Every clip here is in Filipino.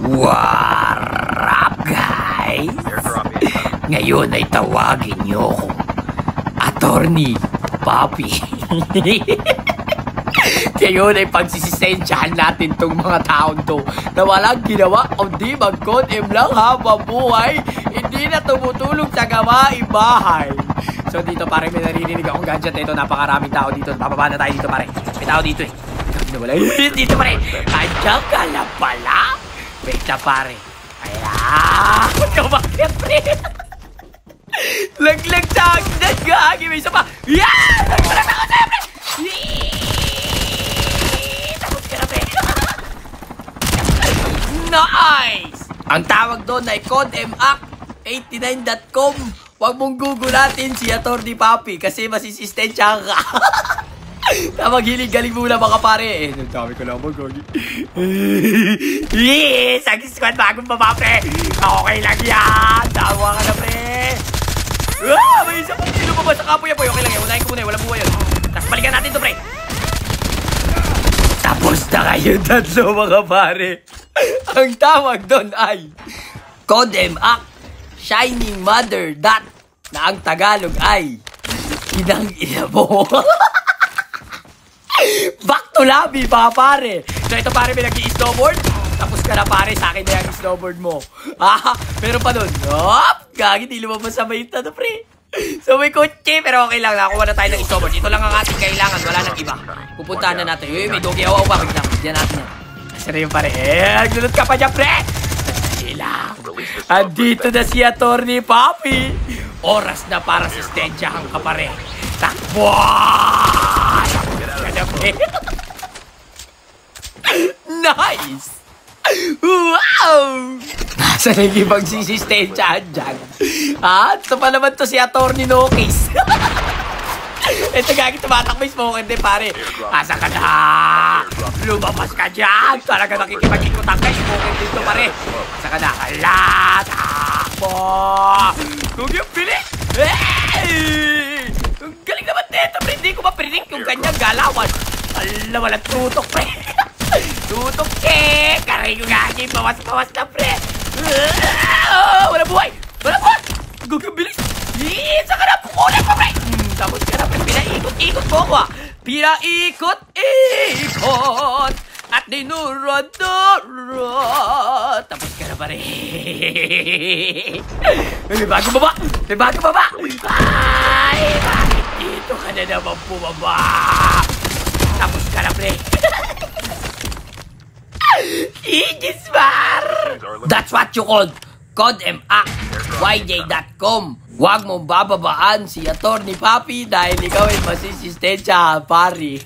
What up, guys? Ngayon ay tawagin niyo akong Attorney Papi. Ngayon ay pagsisisensyahan natin tong mga taon to na walang ginawa kundi mag-condemn lang habang buhay, hindi na tumutulong sa gawaing bahay. So dito pare, may naririnig akong gadget na ito. Napakaraming tao dito. Bababa na tayo dito pare. May tao dito eh. Wala dito pare. Andiyan ka lang pala. Wait na pare. Ayan. Kumakit pre. Laglag sa agdan. Gagi. May isa pa. Yan! Nagpalat ako sa'yo pre. Tapos ka na pre. Nice! Ang tawag doon ay CodemAct89.com. Huwag mong gugulatin si Attorney Papi kasi masisistensya ka. Tamang hiling-galing muna mga pare. Ang dami ko lang mag-gagi. Yes! Ang squad bagong baba pre. Okay lang yan. Tawa ka na pre. Ah! May isa pang sino pa ba sa kapoy-apoy? Okay lang yan. Unahin ko muna. Walang buhay yun. Tapos balikan natin to pre. Tapos na kayo tatlo mga pare. Ang tawag doon ay CodemAct Shining Mother Dot na ang Tagalog ay Inang ina mo. Back to lobby mga pare. So ito pare, may nag-i-snowboard. Tapos ka na pare, sa akin na yung snowboard mo. Meron pa dun. Hop! Gagi, di lumabas sa bait na to pre. So may kotse, pero okay lang. Nakuha na tayo ng snowboard. Ito lang ang ating kailangan. Wala nang iba. Pupuntahan na natin. Uy, may dogi awaw pa. Bigyan natin yan. Kasi na yung pare. Nagdulot ka pa dyan pre. Sila. Andito na si Attorney Papi. Oras na para sistensyahan ka pare. Takbo! Nice! Wow! Nasa nagibang sisistensyahan dyan. Ito pa naman to si Attorney Nokis. Ito gagi, tumatakbo yung smoker din pare. Asa ka na? Lumabas ka dyan. Talaga nakikipag-ikutan ka yung smoker dito pare. Asa ka na? Hala! Takbo! Kung yung pilit! Hey! Ang galing naman dito pre. Hindi ko maprinig yung kanyang galawan. Ala, walang tutok pre. Tutok ke! Karay ko gagi. Bawas-bawas na pre. Wala buhay! Wala buhay! Gugong bilis! Saan ka na? Pukunan pa pre! Tapos ka na pre. Pinaikot-ikot mo ako Pinaikot-ikot at dinurod-durod. Tapos ka na pare. May bagong baba! May bagong baba! Ay! Bakit dito ka na naman bumaba? Tapos ka na pre. Igismar! That's what you called CodemAct.yj.com. Huwag mong bababaan si Attorney Papi dahil ikaw ay masisistensya pari.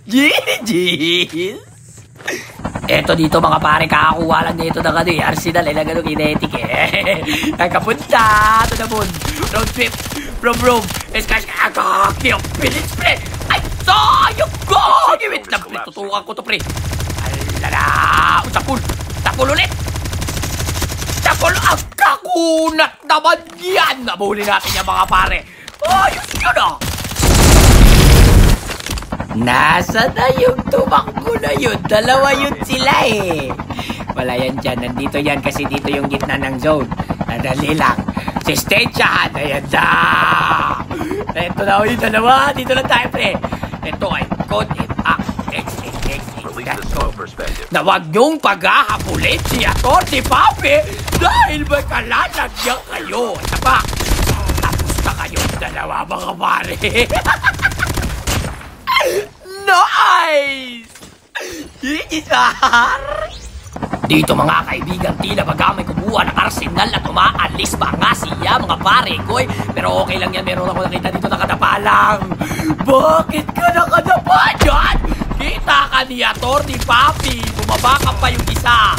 GG's! Eto dito mga pare, kakakuha lang dito ng Arsenal ay nagano kinetic eh. Nagkapunta! Ito na mo. Road trip from Rome. Eskash kakakiyok. Pilis pre! Ay! Sayok ko! Wait lang pre, tutukan ko to pre. Alala! Tapul! Tapul ulit! Tapul! Ang kakunat naman yan! Nabuli natin yung mga pare. Ayos yun ah! Nasa na yung tumakbo na yun? Dalawa yun sila eh. Wala yan dyan. Nandito yan kasi dito yung gitna ng zone. Nadali lang. Sistensyahan. Ayan na. Ito na yung dalawa. Dito lang tayo pre. Ito ay CodemAct.com. Na huwag niyong paghahabulin si Attorney Papi dahil may kalalagyan kayo. Saba, tapos na kayong dalawa mga pare. Nice! Igisar! Dito mga kaibigan, tila baga may kumuha ng Arsenal at umaalis pa nga siya mga pare ko eh. Pero okay lang yan, meron ako nakita dito nakadapa lang. Bakit ka nakadapa dyan? Kita ka ni Attorney Papi, bumaba ka pa yung isa.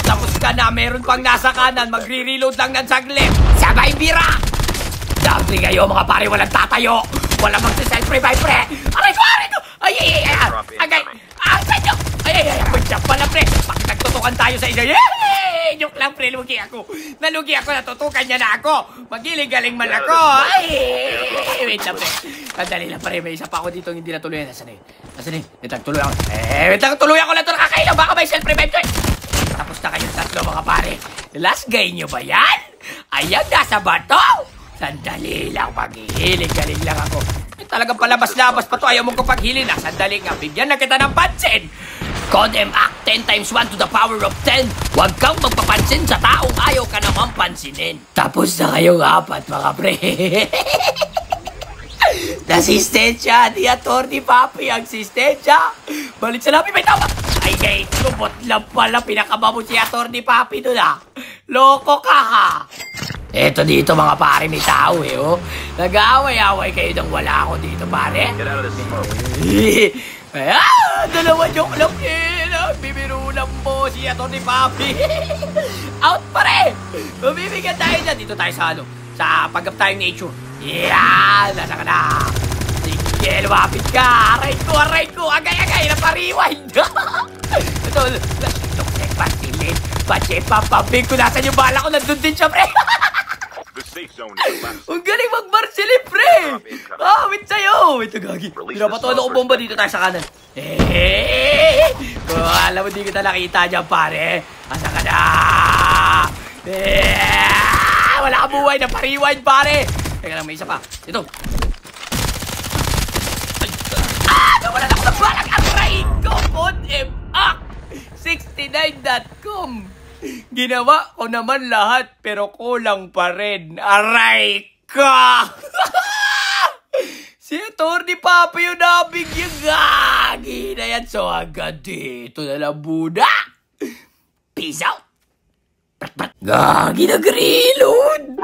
Tapos ka na, meron pang nasa kanan, magre-reload lang ng saglit. Sabay bira! Dami kayo mga pare, walang tatayo. Walang magsa-self-revive pre. Aray ko, aray ko! Ay, ay, ay, ay, ay, ay, ay, ay, ay, ay, pala pre. Bakit tutukan tayo sa isa. Yay! Joke lang, pre. Nalugi ako. Natutukan niya na ako. Magiling-galing man ako. Ay! Wait lang, pre. Sandali lang, pre. May isa pa ako dito hindi natuloy. Nasaan eh? Wait lang, tuloy ako. Wait lang, tuloy ako lang ito nakakailang. Baka may self-revive ko. Tapos na kayong tatlo, mga pare. Last guy nyo ba yan? Ayan, nasa bato. Sandali lang, maghihiling-galing lang ako. Talagang palabas-labas pa to. Ayaw mong kapaghili na. Sandali nga, bigyan na kita ng pansin. Code Act 10 times 1 to the power of 10. Huwag kang magpapansin sa taong ayaw ka naman pansinin. Tapos na kayong apat, mga pre. Nasistensya ni Atty. Papi ang sistensya. Balik sa labi, may tawa. Ay, guys, lubot lang pala. Pinakaba mo si Atty. Papi doon, ah. Loko ka, ha? Eto dito, mga pare, may tao, eh, oh. Nag-aaway-aaway kayo nang wala ako dito, pare. Get out of this smoke. Dalawa joke lang, eh. Bibiro lang po si Atty. Papi. Out, pare. Bumibigyan tayo dyan. Dito tayo sa, sa pag-up tayong nature. Yan! Nasa ka na! Sige, lumapit ka! Aray ko! Agay! Napariwind! Ito, luksek, pasilin! Bache, papabig ko! Nasaan yung bala ko? Nandun din siya, pre! The safe zone is collapsed. Ang galing magbarsilin, pre! Wait sa'yo! Ito, gagi. Pinapatuan ako bomba dito tayo sa kanan. Alam mo, di kita nakita dyan, pare. Nasaan ka na? Wala ka buhay! Napariwind, pare! Teka lang, may isa pa. Ito. Nawalan ako ng balang. Aray ko! CodeMact69.com. Ginawa ko naman lahat, pero kulang pa rin. Aray ka! Si Atty. Papi yung nabigyan. Gagi na yan. So, agad dito na lang muna. Peace out. Gagi na reload.